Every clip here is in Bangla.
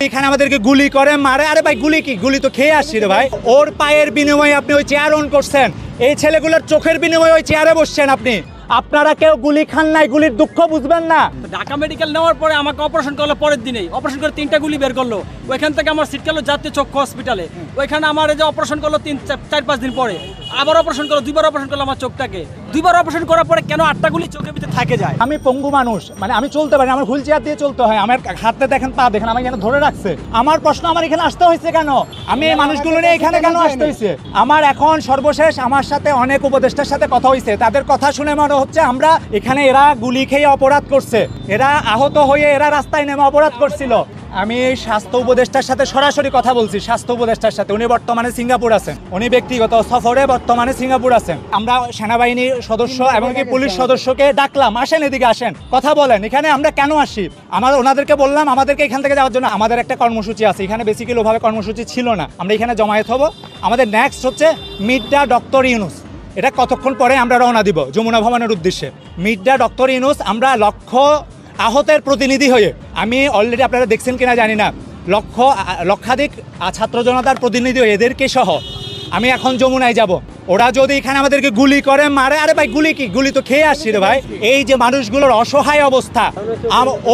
এখানে আমাদেরকে গুলি করে মারে। আরে ভাই গুলি কি? গুলি তো খেয়ে আসছি রে ভাই। ওর পায়ের বিনিময়ে আপনি ওই চেয়ার অন করছেন, এই ছেলেগুলোর চোখের বিনিময়ে ওই চেয়ারে বসছেন আপনি। আপনারা কেউ গুলি খান নাই, গুলির দুঃখ বুঝবেন না। ঢাকা মেডিকেল নেওয়ার পরে আমাকে অপারেশন করলো, পরের দিনেই অপারেশন করে 3টা গুলি বের করলো। ওইখান থেকে আমার সিট গেলো জাতীয় চক্ষু হসপিটালে। ওইখানে আমার এই যে অপারেশন করলো 4-5 দিন পরে আবার অপারেশন করলো, 2বার অপারেশন করলো আমার চোখটাকে। 2বার অপারেশন করার পরে কেন 8টা গুলি চোখের ভিতরে থাকে যায়? আমি পঙ্গু মানুষ, মানে আমি চলতে পারি, আমার হুইল চেয়ার দিয়ে চলতে হয়। আমার হাতে দেখেন, পা দেখেন, আমাকে এখানে ধরে রাখছে। আমার প্রশ্ন, আমার এখানে আসতে হয়েছে কেন? আমি এই মানুষগুলো নিয়ে এখানে কেন আসতে হয়েছে? আমার এখন সর্বশেষ আমার সাথে অনেক উপদেষ্টার সাথে কথা হয়েছে, তাদের কথা শুনে মনে হচ্ছে আমরা এখানে এরা গুলি খেয়ে অপরাধ করছে, এরা আহত হয়ে এরা রাস্তায় নেমে অপরাধ করছিল। আমি স্বাস্থ্য উপদেষ্টার সাথে সরাসরি কথা বলছি, স্বাস্থ্য উপদেষ্টার সাথে। উনি বর্তমানে সিঙ্গাপুর আছেন, উনি ব্যক্তিগত সফরে বর্তমানে সিঙ্গাপুর আছেন। আমরা সেনাবাহিনীর সদস্য এমনকি পুলিশ সদস্যকে ডাকলাম, আসেন এদিকে আসেন, কথা বলেন। এখানে আমরা কেন আসি? আমরা ওনাদেরকে বললাম আমাদেরকে এখান থেকে যাওয়ার জন্য। আমাদের একটা কর্মসূচি আছে, এখানে বেসিক্যালি ওভাবে কর্মসূচি ছিল না। আমরা এখানে জমায়েত হব। আমাদের নেক্সট হচ্ছে মিট দ্য ডক্টর ইউনুস। এটা কতক্ষণ পরে আমরা রওনা দিব যমুনা ভবনের উদ্দেশ্যে। Meet the doctor Yunus. আমরা আহতের প্রতিনিধি হয়ে, আমি অলরেডি আপনারা দেখছেন কিনা জানি না, লক্ষাধিক ছাত্র জনতার প্রতিনিধি হয়ে এদেরকে সহ আমি এখন যমুনায় যাব। ওরা যদি এখানে আমাদেরকে গুলি করে মারে, আরে ভাই গুলি কি? গুলি তো খেয়ে আসছি রে ভাই। এই যে মানুষগুলোর অসহায় অবস্থা,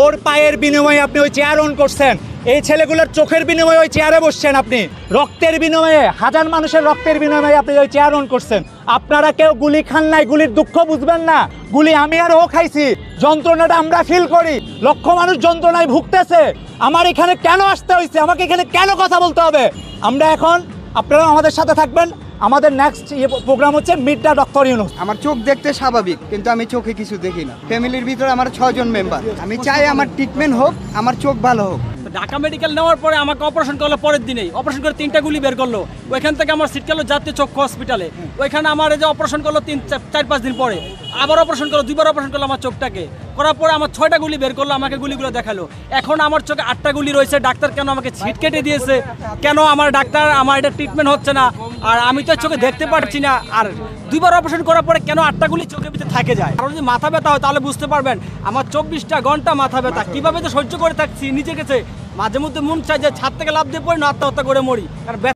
ওর পায়ের বিনিময়ে আপনি ওই চেয়ার অন করছেন, এই ছেলেগুলোর চোখের বিনিময়ে ওই চেয়ারে বসছেন আপনি, রক্তের বিনিময়ে, হাজার মানুষের রক্তের বিনিময়ে আপনি ওই চেয়ার অন করছেন। আপনারা কেউ গুলি খান নাই, গুলির দুঃখ বুঝবেন না। গুলি আমি আর ও খাইছি, যন্ত্রণাটা আমরা ফিল করি। লক্ষ মানুষ যন্ত্রণায় ভুগতেছে। আমার এখানে কেন আসতে হয়েছে? আমাকে এখানে কেন কথা বলতে হবে? আমরা এখন, আপনারা আমাদের সাথে থাকবেন। আমাদের নেক্সট প্রোগ্রাম হচ্ছে মিট দ্য ডক্টর ইউনুস। আমার চোখ দেখতে স্বাভাবিক, কিন্তু আমি চোখে কিছু দেখি না। ফ্যামিলির ভিতরে আমার 6 জন মেম্বার। আমি চাই আমার ট্রিটমেন্ট হোক, আমার চোখ ভালো হোক। ঢাকা মেডিকেল নেওয়ার পরে আমাকে অপারেশন করলো, পরের দিনেই অপারেশন করে 3টা গুলি বের করলো। ওইখান থেকে আমার সিট গেলো জাতীয় চক্ষু হসপিটালে। ওইখানে আমার এই যে অপারেশন করলো 4-5 দিন পরে আবার অপারেশন করলো, 2বার অপারেশন করলো আমার চোখটাকে। করার পরে আমার 6টা গুলি বের করলো, আমাকে গুলিগুলো দেখালো। এখন আমার চোখে 8টা গুলি রয়েছে। ডাক্তার কেন আমাকে ছিট কেটে দিয়েছে? কেন আমার ডাক্তার, আমার এটা ট্রিটমেন্ট হচ্ছে না? আর আমি তো চোখে দেখতে পারছি না। আর 2বার অপারেশন করার পরে কেন 8টা গুলি চোখের ভিতরে থাকে যায়? আর যদি মাথা ব্যথা হয় তাহলে বুঝতে পারবেন আমার 24টা ঘন্টা মাথা ব্যথা। কিভাবে তো সহ্য করে থাকছি নিজের কাছে। মাঝে মধ্যে মন চাই যে ছাদ থেকে লাফ দিয়ে পড়ে না, আত্মহত্যা করে মরি।